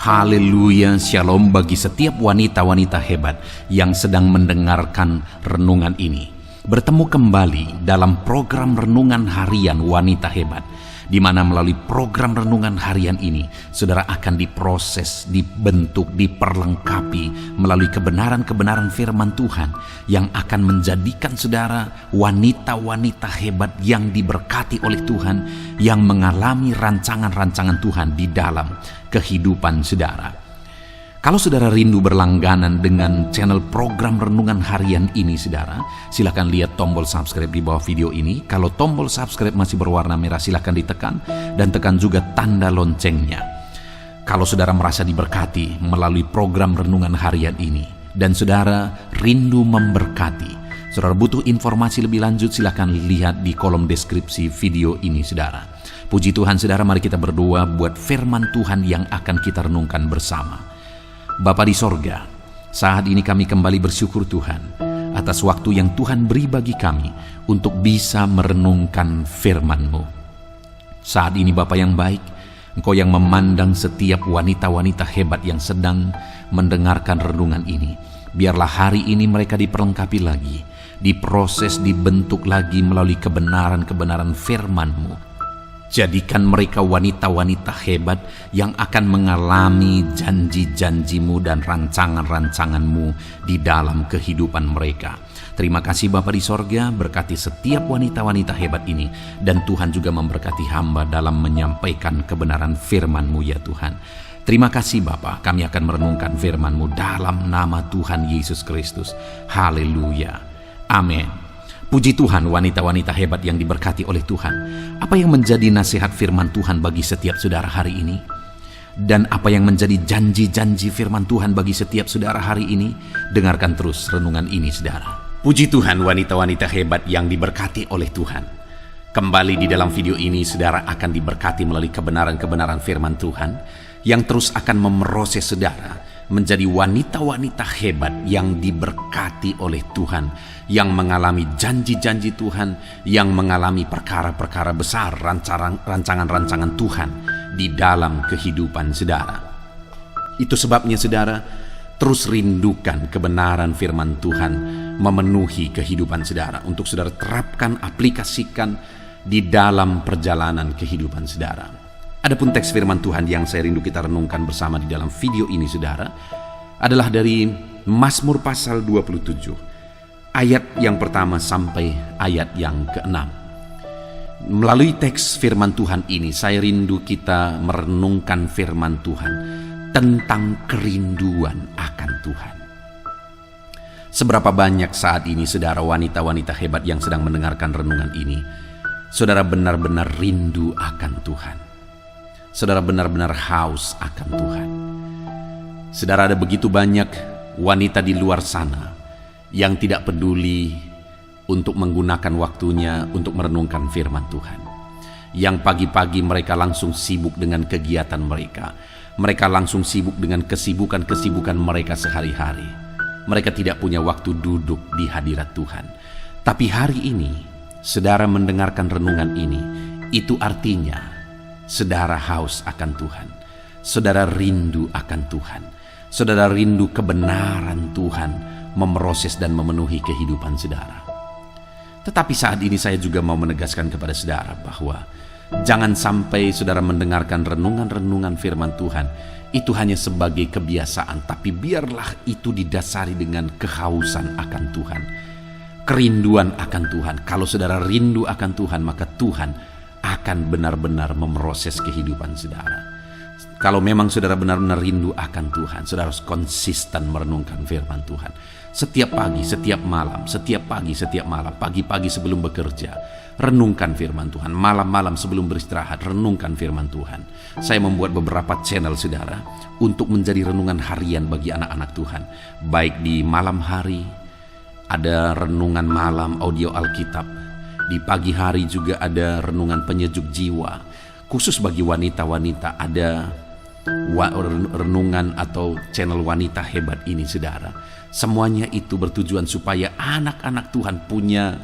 Haleluya, shalom bagi setiap wanita-wanita hebat yang sedang mendengarkan renungan ini. Bertemu kembali dalam program Renungan Harian Wanita Hebat, di mana melalui program Renungan Harian ini, saudara akan diproses, dibentuk, diperlengkapi melalui kebenaran-kebenaran firman Tuhan yang akan menjadikan saudara wanita-wanita hebat yang diberkati oleh Tuhan, yang mengalami rancangan-rancangan Tuhan di dalam kehidupan saudara. Kalau saudara rindu berlangganan dengan channel program Renungan Harian ini, saudara, silakan lihat tombol subscribe di bawah video ini. Kalau tombol subscribe masih berwarna merah, silakan ditekan dan tekan juga tanda loncengnya. Kalau saudara merasa diberkati melalui program Renungan Harian ini dan saudara rindu memberkati, saudara butuh informasi lebih lanjut, silakan lihat di kolom deskripsi video ini, saudara. Puji Tuhan, saudara, mari kita berdoa buat firman Tuhan yang akan kita renungkan bersama. Bapa di sorga, saat ini kami kembali bersyukur Tuhan atas waktu yang Tuhan beri bagi kami untuk bisa merenungkan firman-Mu. Saat ini Bapa yang baik, Engkau yang memandang setiap wanita-wanita hebat yang sedang mendengarkan renungan ini. Biarlah hari ini mereka diperlengkapi lagi, diproses, dibentuk lagi melalui kebenaran-kebenaran firman-Mu. Jadikan mereka wanita-wanita hebat yang akan mengalami janji-janji-Mu dan rancangan-rancangan-Mu di dalam kehidupan mereka. Terima kasih Bapa di sorga, berkati setiap wanita-wanita hebat ini. Dan Tuhan juga memberkati hamba dalam menyampaikan kebenaran firman-Mu ya Tuhan. Terima kasih Bapa, kami akan merenungkan firman-Mu dalam nama Tuhan Yesus Kristus. Haleluya. Amin. Puji Tuhan, wanita-wanita hebat yang diberkati oleh Tuhan. Apa yang menjadi nasihat firman Tuhan bagi setiap saudara hari ini? Dan apa yang menjadi janji-janji firman Tuhan bagi setiap saudara hari ini? Dengarkan terus renungan ini, saudara. Puji Tuhan, wanita-wanita hebat yang diberkati oleh Tuhan. Kembali di dalam video ini, saudara akan diberkati melalui kebenaran-kebenaran firman Tuhan yang terus akan memproses saudara menjadi wanita-wanita hebat yang diberkati oleh Tuhan, yang mengalami janji-janji Tuhan, yang mengalami perkara-perkara besar, rancangan-rancangan Tuhan di dalam kehidupan saudara. Itu sebabnya saudara, terus rindukan kebenaran firman Tuhan memenuhi kehidupan saudara, untuk saudara terapkan, aplikasikan di dalam perjalanan kehidupan saudara. Adapun teks firman Tuhan yang saya rindu kita renungkan bersama di dalam video ini, saudara, adalah dari Mazmur pasal 27, ayat yang pertama sampai ayat yang ke-6. Melalui teks firman Tuhan ini, saya rindu kita merenungkan firman Tuhan tentang kerinduan akan Tuhan. Seberapa banyak saat ini, saudara, wanita-wanita hebat yang sedang mendengarkan renungan ini, saudara benar-benar rindu akan Tuhan. Saudara benar-benar haus akan Tuhan. Saudara, ada begitu banyak wanita di luar sana yang tidak peduli untuk menggunakan waktunya untuk merenungkan firman Tuhan. Yang pagi-pagi mereka langsung sibuk dengan kegiatan mereka. Mereka langsung sibuk dengan kesibukan-kesibukan mereka sehari-hari. Mereka tidak punya waktu duduk di hadirat Tuhan. Tapi hari ini, saudara mendengarkan renungan ini, itu artinya saudara haus akan Tuhan, saudara rindu akan Tuhan, saudara rindu kebenaran Tuhan memproses dan memenuhi kehidupan saudara. Tetapi saat ini saya juga mau menegaskan kepada saudara bahwa jangan sampai saudara mendengarkan renungan-renungan firman Tuhan itu hanya sebagai kebiasaan, tapi biarlah itu didasari dengan kehausan akan Tuhan, kerinduan akan Tuhan. Kalau saudara rindu akan Tuhan, maka Tuhan akan benar-benar memproses kehidupan saudara. Kalau memang saudara benar-benar rindu akan Tuhan, saudara harus konsisten merenungkan firman Tuhan. Setiap pagi, setiap malam, setiap pagi, setiap malam, pagi-pagi sebelum bekerja, renungkan firman Tuhan. Malam-malam sebelum beristirahat, renungkan firman Tuhan. Saya membuat beberapa channel saudara untuk menjadi renungan harian bagi anak-anak Tuhan. Baik di malam hari, ada renungan malam audio Alkitab. Di pagi hari juga ada renungan penyejuk jiwa. Khusus bagi wanita-wanita ada renungan atau channel wanita hebat ini, saudara. Semuanya itu bertujuan supaya anak-anak Tuhan punya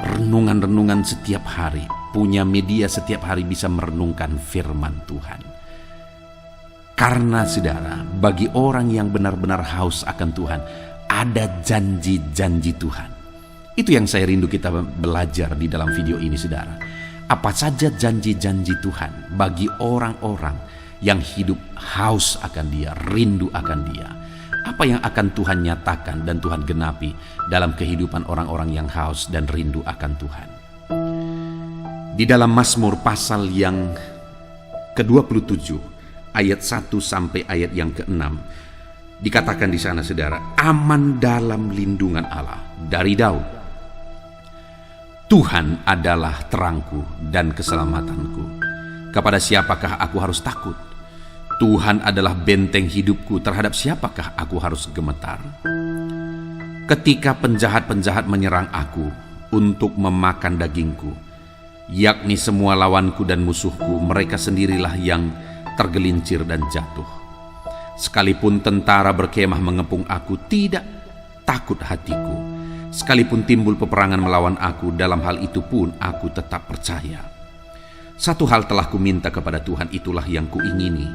renungan-renungan setiap hari, punya media setiap hari bisa merenungkan firman Tuhan. Karena saudara, bagi orang yang benar-benar haus akan Tuhan, ada janji-janji Tuhan. Itu yang saya rindu kita belajar di dalam video ini, saudara. Apa saja janji-janji Tuhan bagi orang-orang yang hidup haus akan Dia, rindu akan Dia. Apa yang akan Tuhan nyatakan dan Tuhan genapi dalam kehidupan orang-orang yang haus dan rindu akan Tuhan. Di dalam Mazmur pasal yang ke-27, ayat 1 sampai ayat yang ke-6, dikatakan di sana, saudara, aman dalam lindungan Allah, dari Daud. Tuhan adalah terangku dan keselamatanku. Kepada siapakah aku harus takut? Tuhan adalah benteng hidupku, terhadap siapakah aku harus gemetar? Ketika penjahat-penjahat menyerang aku untuk memakan dagingku, yakni semua lawanku dan musuhku, mereka sendirilah yang tergelincir dan jatuh. Sekalipun tentara berkemah mengepung aku, tidak takut hatiku. Sekalipun timbul peperangan melawan aku, dalam hal itu pun aku tetap percaya. Satu hal telah kuminta kepada Tuhan, itulah yang kuingini,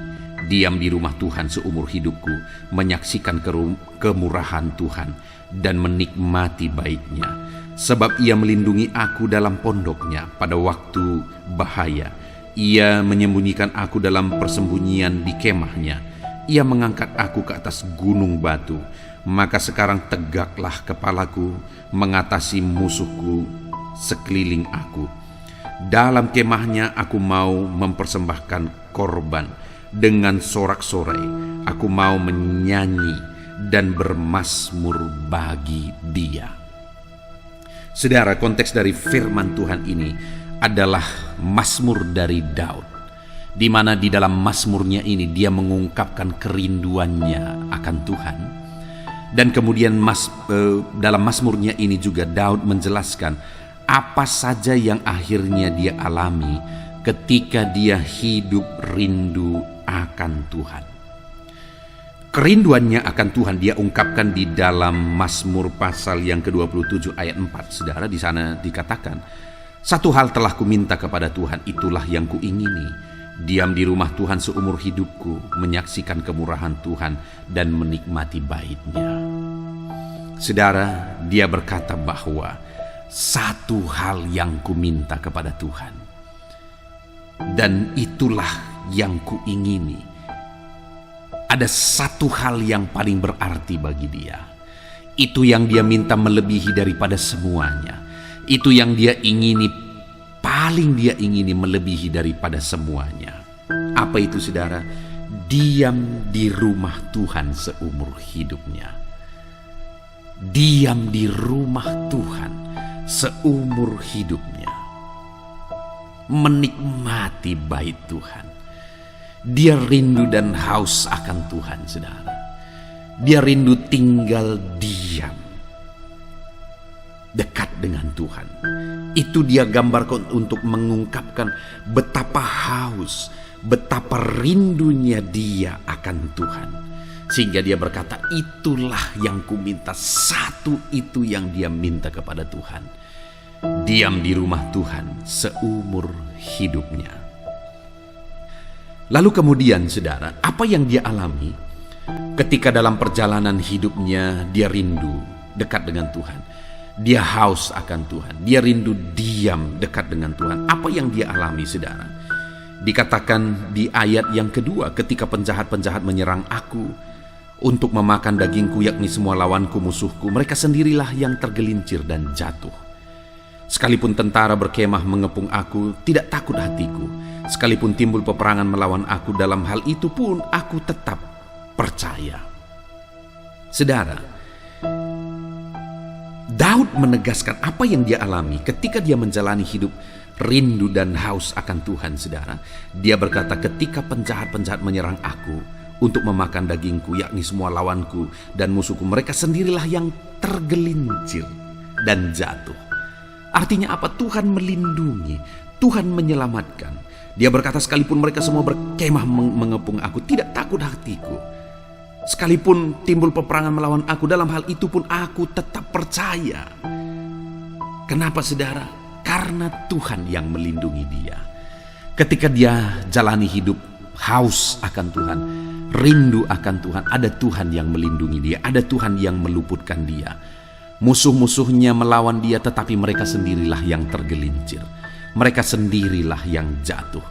diam di rumah Tuhan seumur hidupku, menyaksikan kemurahan Tuhan dan menikmati baiknya. Sebab Ia melindungi aku dalam pondoknya pada waktu bahaya. Ia menyembunyikan aku dalam persembunyian di kemahnya. Ia mengangkat aku ke atas gunung batu. Maka sekarang tegaklah kepalaku mengatasi musuhku sekeliling aku. Dalam kemahnya aku mau mempersembahkan korban. Dengan sorak-sorai aku mau menyanyi dan bermazmur bagi Dia. Saudara, konteks dari firman Tuhan ini adalah mazmur dari Daud, di mana di dalam mazmurnya ini dia mengungkapkan kerinduannya akan Tuhan. Dan kemudian dalam mazmurnya ini juga Daud menjelaskan apa saja yang akhirnya dia alami ketika dia hidup rindu akan Tuhan. Kerinduannya akan Tuhan dia ungkapkan di dalam Mazmur pasal yang ke-27 ayat 4. Saudara, di sana dikatakan, satu hal telah kuminta kepada Tuhan, itulah yang kuingini, diam di rumah Tuhan seumur hidupku, menyaksikan kemurahan Tuhan dan menikmati bait-Nya. Saudara, dia berkata bahwa satu hal yang kuminta kepada Tuhan, dan itulah yang kuingini. Ada satu hal yang paling berarti bagi dia. Itu yang dia minta melebihi daripada semuanya. Itu yang dia ingini, paling dia ingini melebihi daripada semuanya. Apa itu, saudara? Diam di rumah Tuhan seumur hidupnya. Diam di rumah Tuhan seumur hidupnya. Menikmati bait Tuhan. Dia rindu dan haus akan Tuhan, saudara. Dia rindu tinggal diam dekat dengan Tuhan. Itu dia gambarkan untuk mengungkapkan betapa haus, betapa rindunya dia akan Tuhan. Sehingga dia berkata, itulah yang kuminta, satu itu yang dia minta kepada Tuhan. Diam di rumah Tuhan seumur hidupnya. Lalu kemudian, saudara, apa yang dia alami ketika dalam perjalanan hidupnya dia rindu dekat dengan Tuhan. Dia haus akan Tuhan. Dia rindu diam dekat dengan Tuhan. Apa yang dia alami, saudara? Dikatakan di ayat yang kedua, ketika penjahat-penjahat menyerang aku untuk memakan dagingku, yakni semua lawanku, musuhku, mereka sendirilah yang tergelincir dan jatuh. Sekalipun tentara berkemah mengepung aku, tidak takut hatiku. Sekalipun timbul peperangan melawan aku, dalam hal itu pun aku tetap percaya. Saudara, Daud menegaskan apa yang dia alami ketika dia menjalani hidup rindu dan haus akan Tuhan, saudara. Dia berkata, ketika penjahat-penjahat menyerang aku untuk memakan dagingku, yakni semua lawanku dan musuhku, mereka sendirilah yang tergelincir dan jatuh. Artinya apa? Tuhan melindungi, Tuhan menyelamatkan. Dia berkata, sekalipun mereka semua berkemah mengepung aku, tidak takut hatiku. Sekalipun timbul peperangan melawan aku, dalam hal itu pun aku tetap percaya. Kenapa, saudara? Karena Tuhan yang melindungi dia. Ketika dia jalani hidup haus akan Tuhan, rindu akan Tuhan. Ada Tuhan yang melindungi dia, ada Tuhan yang meluputkan dia. Musuh-musuhnya melawan dia, tetapi mereka sendirilah yang tergelincir. Mereka sendirilah yang jatuh.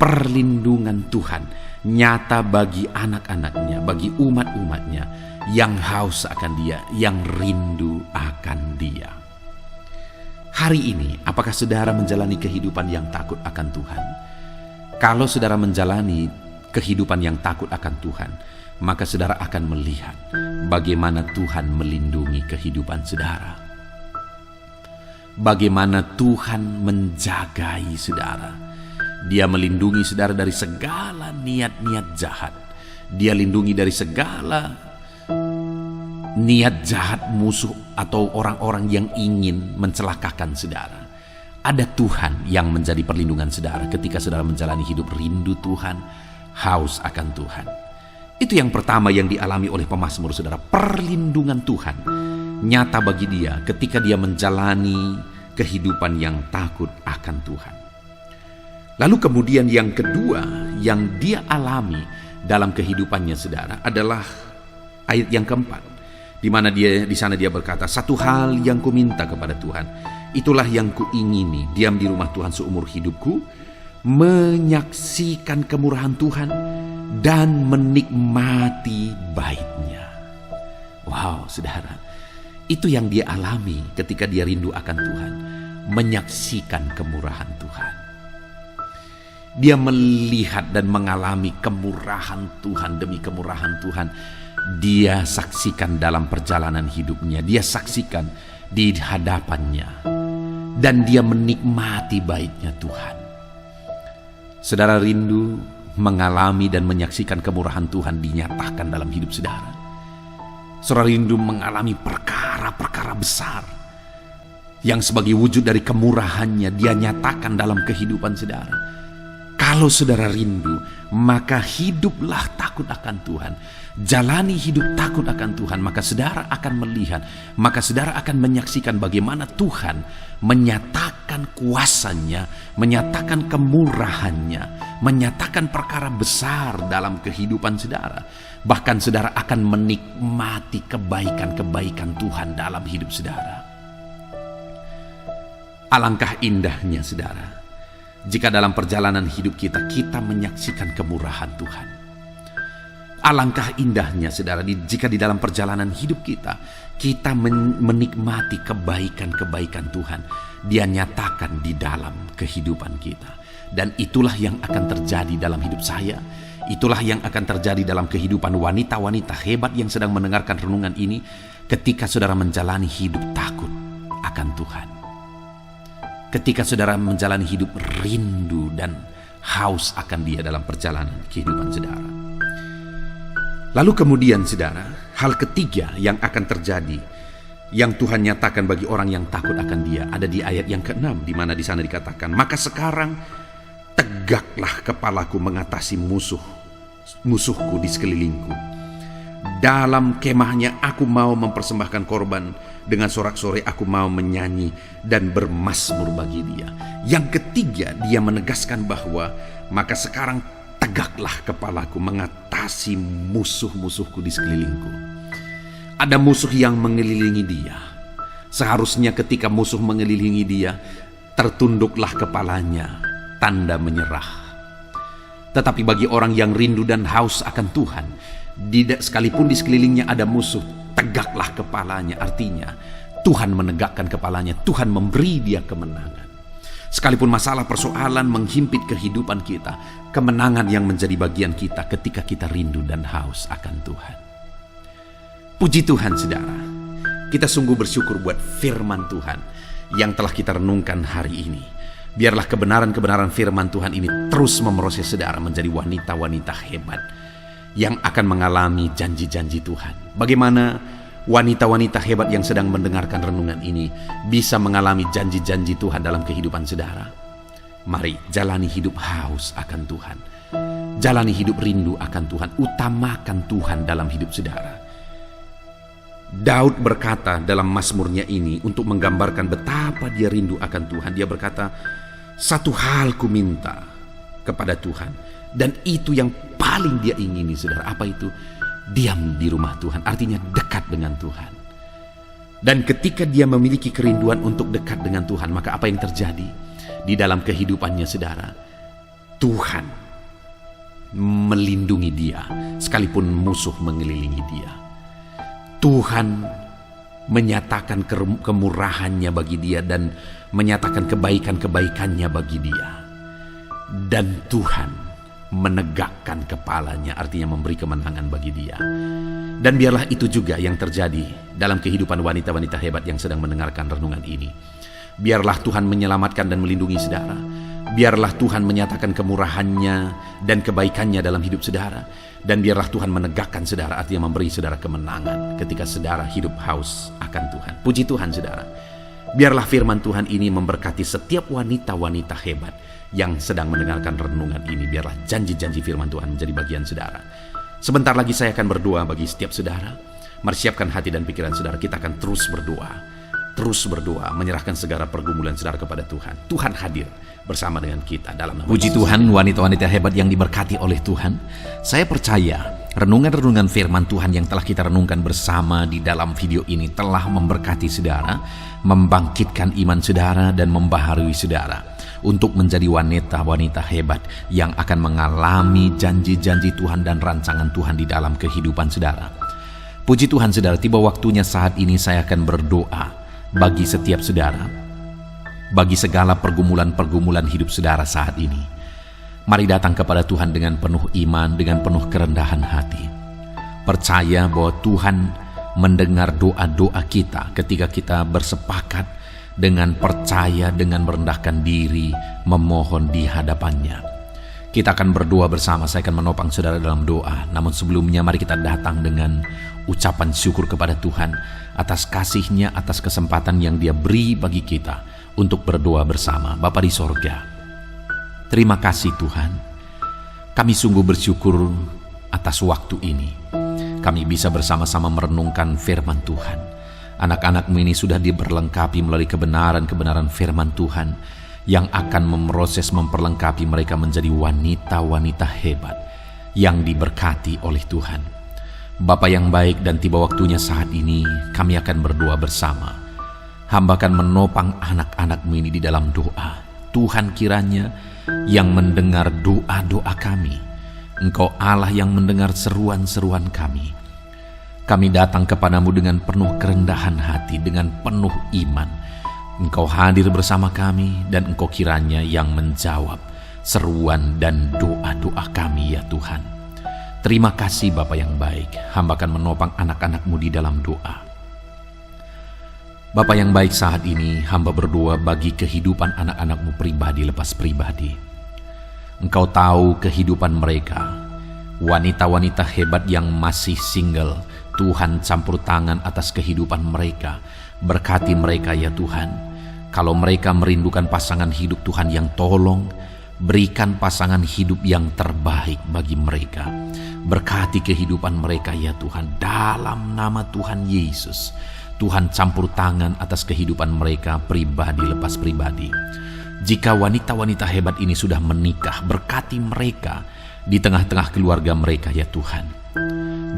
Perlindungan Tuhan nyata bagi anak-anaknya, bagi umat-umatnya yang haus akan dia, yang rindu akan dia. Hari ini, apakah saudara menjalani kehidupan yang takut akan Tuhan? Kalau saudara menjalani kehidupan yang takut akan Tuhan, maka saudara akan melihat bagaimana Tuhan melindungi kehidupan saudara. Bagaimana Tuhan menjagai saudara. Dia melindungi saudara dari segala niat-niat jahat. Dia lindungi dari segala niat jahat musuh atau orang-orang yang ingin mencelakakan saudara. Ada Tuhan yang menjadi perlindungan saudara ketika saudara menjalani hidup rindu Tuhan, haus akan Tuhan. Itu yang pertama yang dialami oleh pemazmur saudara. Perlindungan Tuhan nyata bagi dia ketika dia menjalani kehidupan yang takut akan Tuhan. Lalu kemudian yang kedua yang dia alami dalam kehidupannya saudara adalah ayat yang keempat, di mana di sana dia berkata, satu hal yang kuminta kepada Tuhan, itulah yang kuingini, diam di rumah Tuhan seumur hidupku, menyaksikan kemurahan Tuhan dan menikmati baitnya. Wow, saudara, itu yang dia alami ketika dia rindu akan Tuhan, menyaksikan kemurahan Tuhan. Dia melihat dan mengalami kemurahan Tuhan demi kemurahan Tuhan. Dia saksikan dalam perjalanan hidupnya, dia saksikan di hadapannya, dan dia menikmati baitnya Tuhan. Saudara rindu mengalami dan menyaksikan kemurahan Tuhan dinyatakan dalam hidup saudara. Saudara rindu mengalami perkara-perkara besar yang sebagai wujud dari kemurahannya dia nyatakan dalam kehidupan saudara. Kalau saudara rindu, maka hiduplah takut akan Tuhan. Jalani hidup takut akan Tuhan, maka saudara akan melihat, maka saudara akan menyaksikan bagaimana Tuhan menyatakan kuasanya, menyatakan kemurahannya, menyatakan perkara besar dalam kehidupan saudara. Bahkan saudara akan menikmati kebaikan-kebaikan Tuhan dalam hidup saudara. Alangkah indahnya saudara, jika dalam perjalanan hidup kita menyaksikan kemurahan Tuhan. Alangkah indahnya saudara, jika di dalam perjalanan hidup kita menikmati kebaikan-kebaikan Tuhan. Dia nyatakan di dalam kehidupan kita. Dan itulah yang akan terjadi dalam hidup saya. Itulah yang akan terjadi dalam kehidupan wanita-wanita hebat yang sedang mendengarkan renungan ini, ketika saudara menjalani hidup takut akan Tuhan. Ketika saudara menjalani hidup rindu dan haus akan Dia dalam perjalanan kehidupan saudara. Lalu kemudian saudara, hal ketiga yang akan terjadi, yang Tuhan nyatakan bagi orang yang takut akan Dia, ada di ayat yang ke-6, di mana di sana dikatakan, maka sekarang tegaklah kepalaku mengatasi musuhku di sekelilingku. Dalam kemahnya aku mau mempersembahkan korban, dengan sorak-sorai aku mau menyanyi dan bermazmur bagi Dia. Yang ketiga, dia menegaskan bahwa maka sekarang tegaklah kepalaku mengatasi musuh-musuhku di sekelilingku. Ada musuh yang mengelilingi dia. Seharusnya ketika musuh mengelilingi dia, tertunduklah kepalanya, tanda menyerah. Tetapi bagi orang yang rindu dan haus akan Tuhan, sekalipun di sekelilingnya ada musuh, tegaklah kepalanya. Artinya Tuhan menegakkan kepalanya, Tuhan memberi dia kemenangan. Sekalipun masalah persoalan menghimpit kehidupan kita, kemenangan yang menjadi bagian kita ketika kita rindu dan haus akan Tuhan. Puji Tuhan saudara, kita sungguh bersyukur buat firman Tuhan yang telah kita renungkan hari ini. Biarlah kebenaran-kebenaran firman Tuhan ini terus memproses saudara menjadi wanita-wanita hebat yang akan mengalami janji-janji Tuhan. Bagaimana wanita-wanita hebat yang sedang mendengarkan renungan ini bisa mengalami janji-janji Tuhan dalam kehidupan saudara? Mari jalani hidup haus akan Tuhan. Jalani hidup rindu akan Tuhan. Utamakan Tuhan dalam hidup saudara. Daud berkata dalam mazmurnya ini untuk menggambarkan betapa dia rindu akan Tuhan. Dia berkata, satu hal ku minta kepada Tuhan, Dan itu yang paling dia ingini, saudara. Apa itu? Diam di rumah Tuhan, artinya dekat dengan Tuhan. Dan ketika dia memiliki kerinduan untuk dekat dengan Tuhan, maka apa yang terjadi di dalam kehidupannya, saudara? Tuhan melindungi dia, sekalipun musuh mengelilingi dia. Tuhan menyatakan kemurahannya bagi dia dan menyatakan kebaikan-kebaikannya bagi dia. Dan Tuhan menegakkan kepalanya, artinya memberi kemenangan bagi dia. Dan biarlah itu juga yang terjadi dalam kehidupan wanita-wanita hebat yang sedang mendengarkan renungan ini. Biarlah Tuhan menyelamatkan dan melindungi saudara. Biarlah Tuhan menyatakan kemurahannya dan kebaikannya dalam hidup saudara. Dan biarlah Tuhan menegakkan saudara, artinya memberi saudara kemenangan ketika saudara hidup haus akan Tuhan. Puji Tuhan saudara. Biarlah firman Tuhan ini memberkati setiap wanita-wanita hebat yang sedang mendengarkan renungan ini. Biarlah janji-janji firman Tuhan menjadi bagian saudara. Sebentar lagi saya akan berdoa bagi setiap saudara. Mari siapkan hati dan pikiran saudara. Kita akan terus berdoa, menyerahkan segala pergumulan saudara kepada Tuhan. Tuhan hadir bersama dengan kita dalam nama Puji Yesus. Tuhan, wanita-wanita hebat yang diberkati oleh Tuhan. Saya percaya renungan-renungan firman Tuhan yang telah kita renungkan bersama di dalam video ini telah memberkati saudara, membangkitkan iman saudara, dan membaharui saudara untuk menjadi wanita-wanita hebat yang akan mengalami janji-janji Tuhan dan rancangan Tuhan di dalam kehidupan saudara. Puji Tuhan saudara, tiba waktunya saat ini saya akan berdoa bagi setiap saudara, bagi segala pergumulan-pergumulan hidup saudara saat ini. Mari datang kepada Tuhan dengan penuh iman, dengan penuh kerendahan hati. Percaya bahwa Tuhan mendengar doa-doa kita ketika kita bersepakat dengan percaya, dengan merendahkan diri, memohon di hadapannya. Kita akan berdoa bersama, saya akan menopang saudara dalam doa. Namun sebelumnya mari kita datang dengan ucapan syukur kepada Tuhan atas kasih-Nya, atas kesempatan yang Dia beri bagi kita untuk berdoa bersama. Bapa di sorga, terima kasih Tuhan. Kami sungguh bersyukur atas waktu ini. Kami bisa bersama-sama merenungkan firman Tuhan. Anak-anak-Mu ini sudah diberlengkapi melalui kebenaran-kebenaran firman Tuhan yang akan memperlengkapi mereka menjadi wanita-wanita hebat yang diberkati oleh Tuhan. Bapa yang baik, dan tiba waktunya saat ini kami akan berdoa bersama. Hamba akan menopang anak-anak-Mu ini di dalam doa. Tuhan kiranya yang mendengar doa-doa kami. Engkau Allah yang mendengar seruan-seruan kami. Kami datang kepadamu dengan penuh kerendahan hati, dengan penuh iman. Engkau hadir bersama kami, dan Engkau kiranya yang menjawab seruan dan doa-doa kami ya Tuhan. Terima kasih Bapa yang baik. Hamba akan menopang anak-anak-Mu di dalam doa. Bapa yang baik, saat ini hamba berdoa bagi kehidupan anak-anak-Mu pribadi lepas pribadi. Engkau tahu kehidupan mereka. Wanita-wanita hebat yang masih single, Tuhan campur tangan atas kehidupan mereka. Berkati mereka ya Tuhan. Kalau mereka merindukan pasangan hidup, Tuhan yang tolong berikan pasangan hidup yang terbaik bagi mereka. Berkati kehidupan mereka ya Tuhan, dalam nama Tuhan Yesus. Tuhan campur tangan atas kehidupan mereka pribadi lepas pribadi. Jika wanita-wanita hebat ini sudah menikah, berkati mereka di tengah-tengah keluarga mereka ya Tuhan.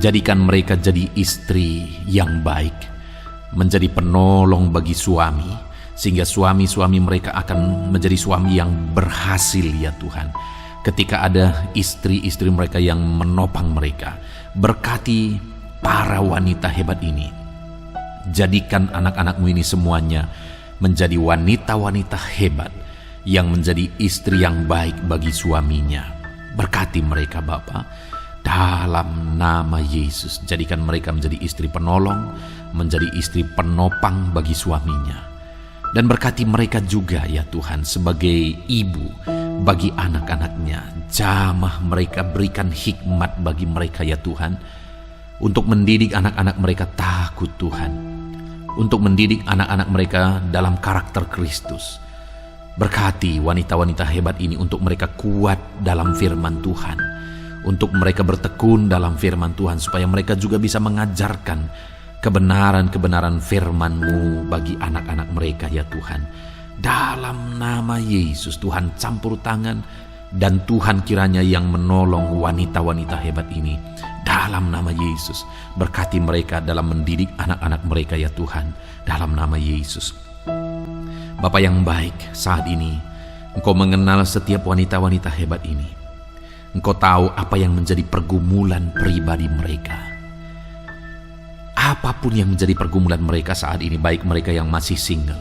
Jadikan mereka jadi istri yang baik, menjadi penolong bagi suami, sehingga suami-suami mereka akan menjadi suami yang berhasil ya Tuhan. Ketika ada istri-istri mereka yang menopang mereka, berkati para wanita hebat ini. Jadikan anak-anak-Mu ini semuanya menjadi wanita-wanita hebat yang menjadi istri yang baik bagi suaminya. Berkati mereka Bapa, dalam nama Yesus. Jadikan mereka menjadi istri penolong, menjadi istri penopang bagi suaminya. Dan berkati mereka juga ya Tuhan sebagai ibu bagi anak-anaknya. Jamah mereka, berikan hikmat bagi mereka ya Tuhan, untuk mendidik anak-anak mereka takut Tuhan, untuk mendidik anak-anak mereka dalam karakter Kristus. Berkati wanita-wanita hebat ini untuk mereka kuat dalam firman Tuhan, untuk mereka bertekun dalam firman Tuhan, supaya mereka juga bisa mengajarkan kebenaran-kebenaran firman-Mu bagi anak-anak mereka ya Tuhan. Dalam nama Yesus, Tuhan campur tangan Dan Tuhan kiranya yang menolong wanita-wanita hebat ini dalam nama Yesus. Berkati mereka dalam mendidik anak-anak mereka ya Tuhan, dalam nama Yesus. Bapa yang baik, saat ini Engkau mengenal setiap wanita-wanita hebat ini. Engkau tahu apa yang menjadi pergumulan pribadi mereka. Apapun yang menjadi pergumulan mereka saat ini, baik mereka yang masih single,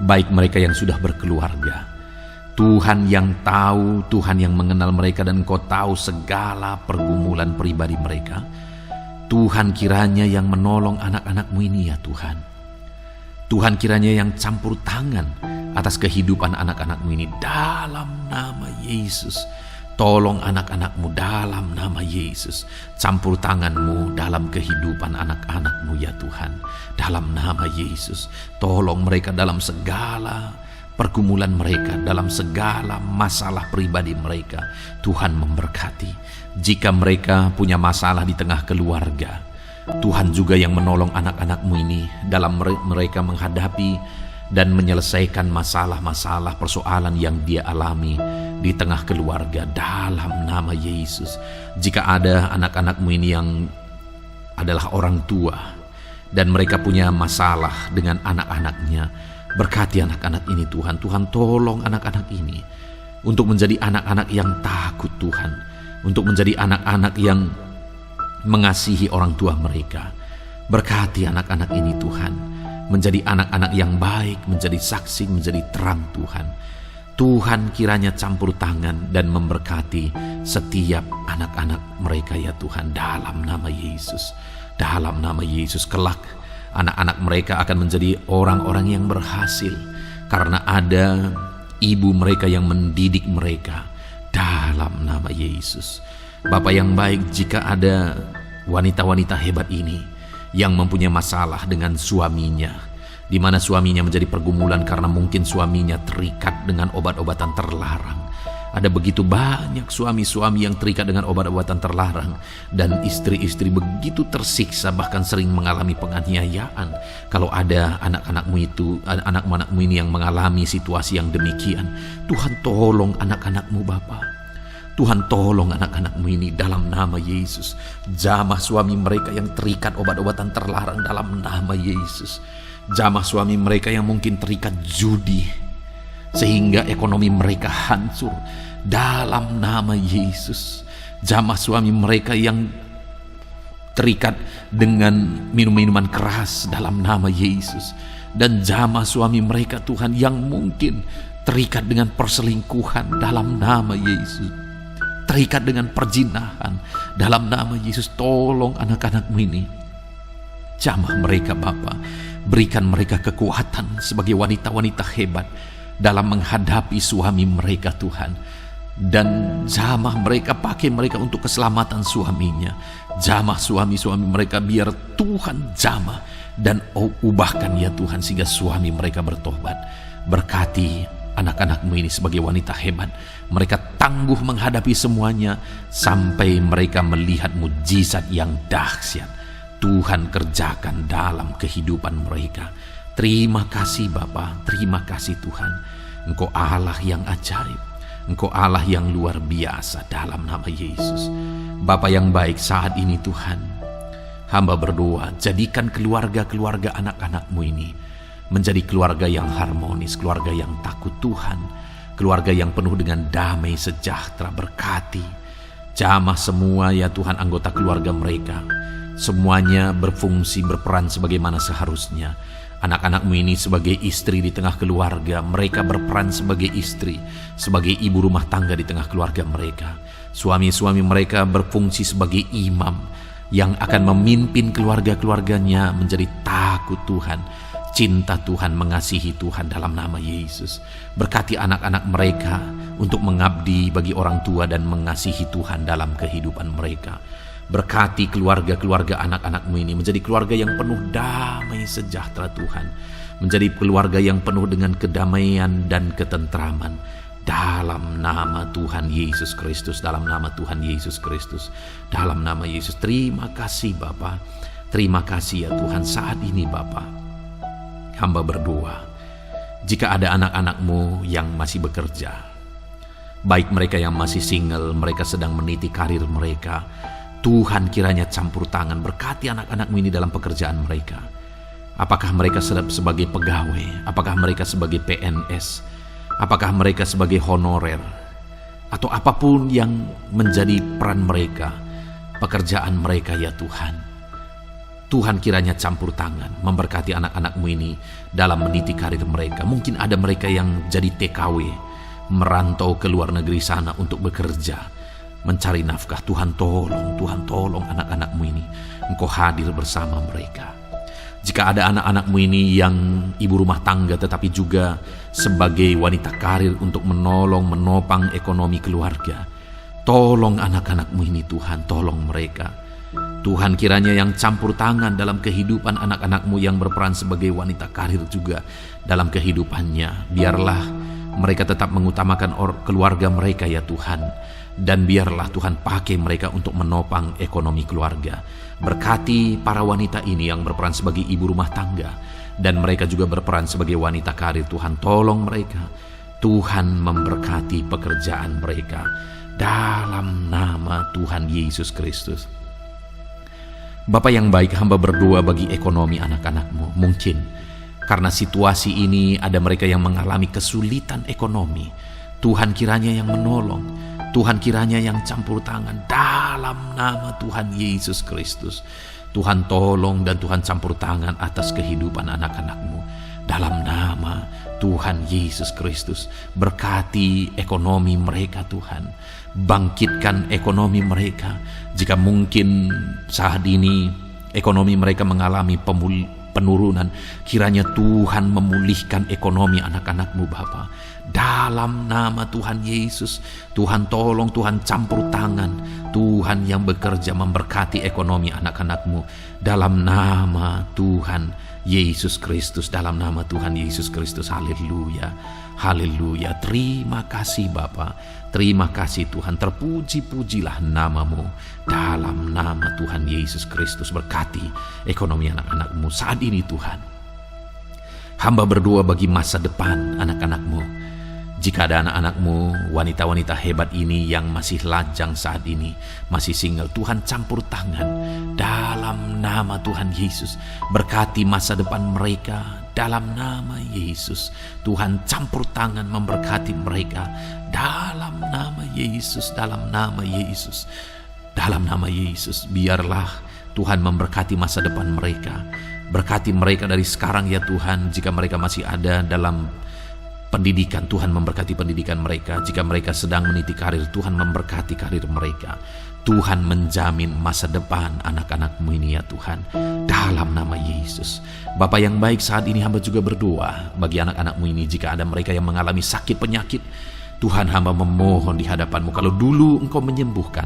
baik mereka yang sudah berkeluarga, Tuhan yang tahu, Tuhan yang mengenal mereka, dan Engkau tahu segala pergumulan pribadi mereka. Tuhan kiranya yang menolong anak-anak-Mu ini ya Tuhan. Tuhan kiranya yang campur tangan atas kehidupan anak-anak-Mu ini dalam nama Yesus. Tolong anak-anak-Mu dalam nama Yesus. Campur tangan-Mu dalam kehidupan anak-anak-Mu ya Tuhan, dalam nama Yesus. Tolong mereka dalam segala pergumulan mereka, dalam segala masalah pribadi mereka. Tuhan memberkati. Jika mereka punya masalah di tengah keluarga, Tuhan juga yang menolong anak-anak-Mu ini dalam mereka menghadapi dan menyelesaikan masalah-masalah persoalan yang dia alami di tengah keluarga dalam nama Yesus. Jika ada anak-anak-Mu ini yang adalah orang tua dan mereka punya masalah dengan anak-anaknya, berkati anak-anak ini Tuhan. Tuhan tolong anak-anak ini untuk menjadi anak-anak yang takut Tuhan, untuk menjadi anak-anak yang mengasihi orang tua mereka. Berkati anak-anak ini Tuhan, menjadi anak-anak yang baik, menjadi saksi, menjadi terang Tuhan. Tuhan kiranya campur tangan dan memberkati setiap anak-anak mereka ya Tuhan, dalam nama Yesus. Dalam nama Yesus, kelak anak-anak mereka akan menjadi orang-orang yang berhasil karena ada ibu mereka yang mendidik mereka dalam nama Yesus. Bapa yang baik, jika ada wanita-wanita hebat ini yang mempunyai masalah dengan suaminya, di mana suaminya menjadi pergumulan karena mungkin suaminya terikat dengan obat-obatan terlarang. Ada begitu banyak suami-suami yang terikat dengan obat-obatan terlarang, dan istri-istri begitu tersiksa, bahkan sering mengalami penganiayaan. Kalau ada anak-anak-Mu itu, anak-anakmu ini yang mengalami situasi yang demikian, Tuhan tolong anak-anak-Mu Bapa. Tuhan tolong anak-anak-Mu ini dalam nama Yesus. Jamah suami mereka yang terikat obat-obatan terlarang dalam nama Yesus. Jamah suami mereka yang mungkin terikat judi sehingga ekonomi mereka hancur dalam nama Yesus. Jamah suami mereka yang terikat dengan minum-minuman keras dalam nama Yesus. Dan jamah suami mereka Tuhan yang mungkin terikat dengan perselingkuhan dalam nama Yesus, terikat dengan perjinahan dalam nama Yesus. Tolong anak-anak-Mu ini, jamah mereka Bapa. Berikan mereka kekuatan sebagai wanita-wanita hebat dalam menghadapi suami mereka Tuhan. Dan jamah mereka, pakai mereka untuk keselamatan suaminya. Jamah suami-suami mereka, biar Tuhan jamah dan ubahkan ya Tuhan, sehingga suami mereka bertobat. Berkati anak-anak-Mu ini sebagai wanita hebat. Mereka tangguh menghadapi semuanya sampai mereka melihat mujizat yang dahsyat Tuhan kerjakan dalam kehidupan mereka. Terima kasih Bapa, terima kasih Tuhan. Engkau Allah yang ajaib, Engkau Allah yang luar biasa dalam nama Yesus. Bapa yang baik, saat ini Tuhan, hamba berdoa, jadikan keluarga-keluarga anak-anak-Mu ini menjadi keluarga yang harmonis, keluarga yang takut Tuhan, keluarga yang penuh dengan damai sejahtera. Berkati jamah semua ya Tuhan, anggota keluarga mereka, semuanya berfungsi, berperan sebagaimana seharusnya. Anak-anak-Mu ini sebagai istri di tengah keluarga, mereka berperan sebagai istri, sebagai ibu rumah tangga di tengah keluarga mereka. Suami-suami mereka berfungsi sebagai imam yang akan memimpin keluarga-keluarganya menjadi takut Tuhan, cinta Tuhan, mengasihi Tuhan dalam nama Yesus. Berkati anak-anak mereka untuk mengabdi bagi orang tua dan mengasihi Tuhan dalam kehidupan mereka. Berkati keluarga-keluarga anak-anak-Mu ini menjadi keluarga yang penuh damai sejahtera Tuhan, menjadi keluarga yang penuh dengan kedamaian dan ketentraman dalam nama Tuhan Yesus Kristus, dalam nama Tuhan Yesus Kristus, dalam nama Yesus. Terima kasih Bapa, terima kasih ya Tuhan. Saat ini Bapa, hamba berdoa, jika ada anak-anak-Mu yang masih bekerja, Baik mereka yang masih single, mereka sedang meniti karir mereka. Tuhan kiranya campur tangan, berkati anak-anak-Mu ini dalam pekerjaan mereka. Apakah mereka sebagai pegawai, apakah mereka sebagai PNS, apakah mereka sebagai honorer, atau apapun yang menjadi peran mereka, pekerjaan mereka ya Tuhan. Tuhan kiranya campur tangan, memberkati anak-anak-Mu ini dalam meniti karir mereka. Mungkin ada mereka yang jadi TKW, merantau ke luar negeri sana untuk bekerja, mencari nafkah. Tuhan tolong anak-anak-Mu ini. Engkau hadir bersama mereka. Jika ada anak-anak-Mu ini yang ibu rumah tangga tetapi juga sebagai wanita karir untuk menopang ekonomi keluarga, tolong anak-anak-Mu ini Tuhan, tolong mereka. Tuhan kiranya yang campur tangan dalam kehidupan anak-anak-Mu yang berperan sebagai wanita karir juga dalam kehidupannya. Biarlah mereka tetap mengutamakan keluarga mereka ya Tuhan. Dan biarlah Tuhan pakai mereka untuk menopang ekonomi keluarga. Berkati para wanita ini yang berperan sebagai ibu rumah tangga. Dan mereka juga berperan sebagai wanita karir. Tuhan tolong mereka. Tuhan memberkati pekerjaan mereka. Dalam nama Tuhan Yesus Kristus. Bapa yang baik, hamba berdoa bagi ekonomi anak-anak-Mu. Mungkin karena situasi ini ada mereka yang mengalami kesulitan ekonomi. Tuhan kiranya yang menolong. Tuhan kiranya yang campur tangan dalam nama Tuhan Yesus Kristus. Tuhan tolong dan Tuhan campur tangan atas kehidupan anak-anak-Mu. Dalam nama Tuhan Yesus Kristus. Berkati ekonomi mereka Tuhan. Bangkitkan ekonomi mereka. Jika mungkin saat ini ekonomi mereka mengalami penurunan, kiranya Tuhan memulihkan ekonomi anak-anak-Mu Bapa. Dalam nama Tuhan Yesus, Tuhan tolong, Tuhan campur tangan. Tuhan yang bekerja memberkati ekonomi anak-anak-Mu. Dalam nama Tuhan Yesus Kristus, dalam nama Tuhan Yesus Kristus. Haleluya, haleluya. Terima kasih Bapa, terima kasih Tuhan. Terpuji-pujilah nama-Mu. Dalam nama Tuhan Yesus Kristus, berkati ekonomi anak-anak-Mu saat ini Tuhan. Hamba berdoa bagi masa depan anak-anak-Mu. Jika ada anak-anak-Mu, wanita-wanita hebat ini yang masih lajang saat ini, masih single, Tuhan campur tangan dalam nama Tuhan Yesus. Berkati masa depan mereka dalam nama Yesus. Tuhan campur tangan memberkati mereka dalam nama Yesus, dalam nama Yesus. Dalam nama Yesus, biarlah Tuhan memberkati masa depan mereka. Berkati mereka dari sekarang ya Tuhan. Jika mereka masih ada dalam pendidikan, Tuhan memberkati pendidikan mereka. Jika mereka sedang meniti karir, Tuhan memberkati karir mereka. Tuhan menjamin masa depan anak-anak-Mu ini ya Tuhan. Dalam nama Yesus. Bapa yang baik, saat ini hamba juga berdoa bagi anak-anak-Mu ini. Jika ada mereka yang mengalami sakit penyakit, Tuhan, hamba memohon di hadapan-Mu. Kalau dulu Engkau menyembuhkan,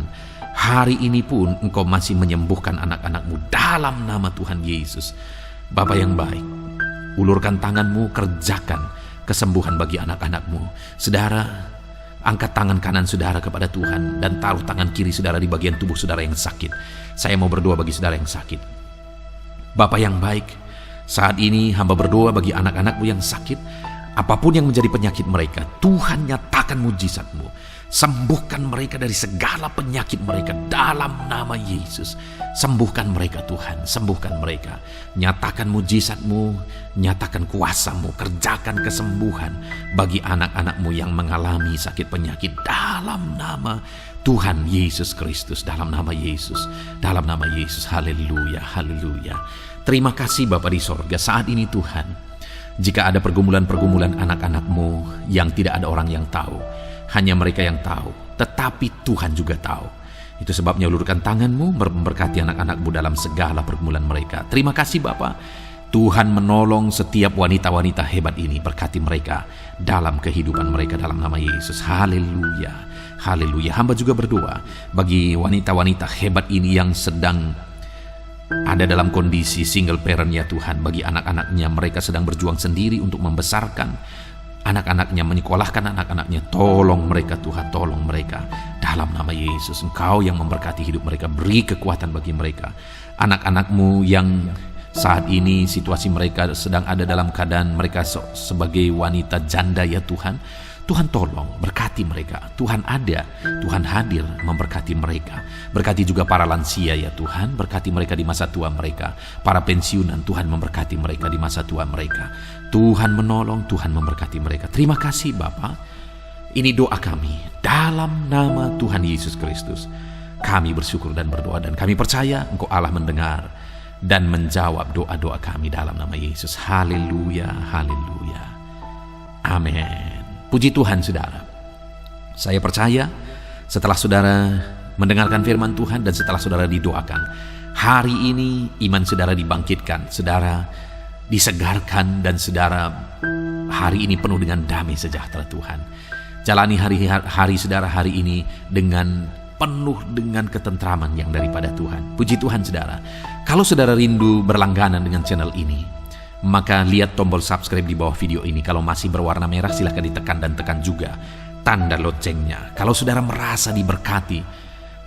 hari ini pun Engkau masih menyembuhkan anak-anak-Mu dalam nama Tuhan Yesus. Bapa yang baik, ulurkan tangan-Mu, kerjakan kesembuhan bagi anak-anak-Mu. Saudara, angkat tangan kanan saudara kepada Tuhan dan taruh tangan kiri saudara di bagian tubuh saudara yang sakit. Saya mau berdoa bagi saudara yang sakit. Bapa yang baik, saat ini hamba berdoa bagi anak-anak-Mu yang sakit. Apapun yang menjadi penyakit mereka, Tuhan nyatakan mujizat-Mu. Sembuhkan mereka dari segala penyakit mereka dalam nama Yesus. Sembuhkan mereka Tuhan, sembuhkan mereka. Nyatakan mujizat-Mu, nyatakan kuasa-Mu, kerjakan kesembuhan bagi anak-anak-Mu yang mengalami sakit penyakit dalam nama Tuhan Yesus Kristus, dalam nama Yesus, dalam nama Yesus. Haleluya, haleluya. Terima kasih Bapa di sorga. Saat ini Tuhan, jika ada pergumulan-pergumulan anak-anak-Mu yang tidak ada orang yang tahu, hanya mereka yang tahu, tetapi Tuhan juga tahu. Itu sebabnya ulurkan tangan-Mu, memberkati anak-anak-Mu dalam segala pergumulan mereka. Terima kasih Bapa. Tuhan menolong setiap wanita-wanita hebat ini. Berkati mereka dalam kehidupan mereka dalam nama Yesus. Haleluya, haleluya. Hamba juga berdoa bagi wanita-wanita hebat ini yang sedang ada dalam kondisi single parent ya Tuhan. Bagi anak-anaknya, mereka sedang berjuang sendiri untuk membesarkan anak-anaknya, menyekolahkan anak-anaknya. Tolong mereka Tuhan, tolong mereka dalam nama Yesus. Engkau yang memberkati hidup mereka, beri kekuatan bagi mereka. Anak-anak-Mu yang saat ini situasi mereka sedang ada dalam keadaan mereka sebagai wanita janda ya Tuhan, Tuhan tolong, berkati mereka. Tuhan ada, Tuhan hadir memberkati mereka. Berkati juga para lansia ya Tuhan, berkati mereka di masa tua mereka. Para pensiunan, Tuhan memberkati mereka di masa tua mereka. Tuhan menolong, Tuhan memberkati mereka. Terima kasih Bapa. Ini doa kami dalam nama Tuhan Yesus Kristus. Kami bersyukur dan berdoa dan kami percaya Engkau Allah mendengar dan menjawab doa-doa kami dalam nama Yesus. Haleluya, haleluya. Amin. Puji Tuhan saudara. Saya percaya setelah saudara mendengarkan firman Tuhan dan setelah saudara didoakan, hari ini iman saudara dibangkitkan, saudara disegarkan, dan saudara hari ini penuh dengan damai sejahtera Tuhan. Jalani hari saudara hari ini dengan penuh dengan ketentraman yang daripada Tuhan. Puji Tuhan saudara. Kalau saudara rindu berlangganan dengan channel ini, maka lihat tombol subscribe di bawah video ini. Kalau masih berwarna merah silahkan ditekan dan tekan juga tanda loncengnya. Kalau saudara merasa diberkati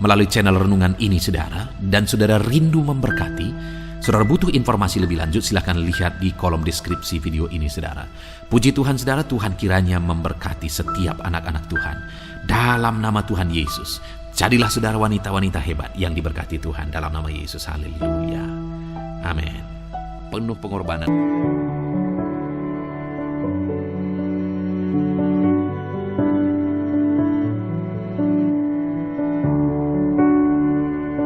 melalui channel renungan ini saudara, dan saudara rindu memberkati, saudara butuh informasi lebih lanjut, silahkan lihat di kolom deskripsi video ini saudara. Puji Tuhan saudara, Tuhan kiranya memberkati setiap anak-anak Tuhan. Dalam nama Tuhan Yesus, jadilah saudara wanita-wanita hebat yang diberkati Tuhan dalam nama Yesus. Haleluya. Amin. Penuh pengorbanan.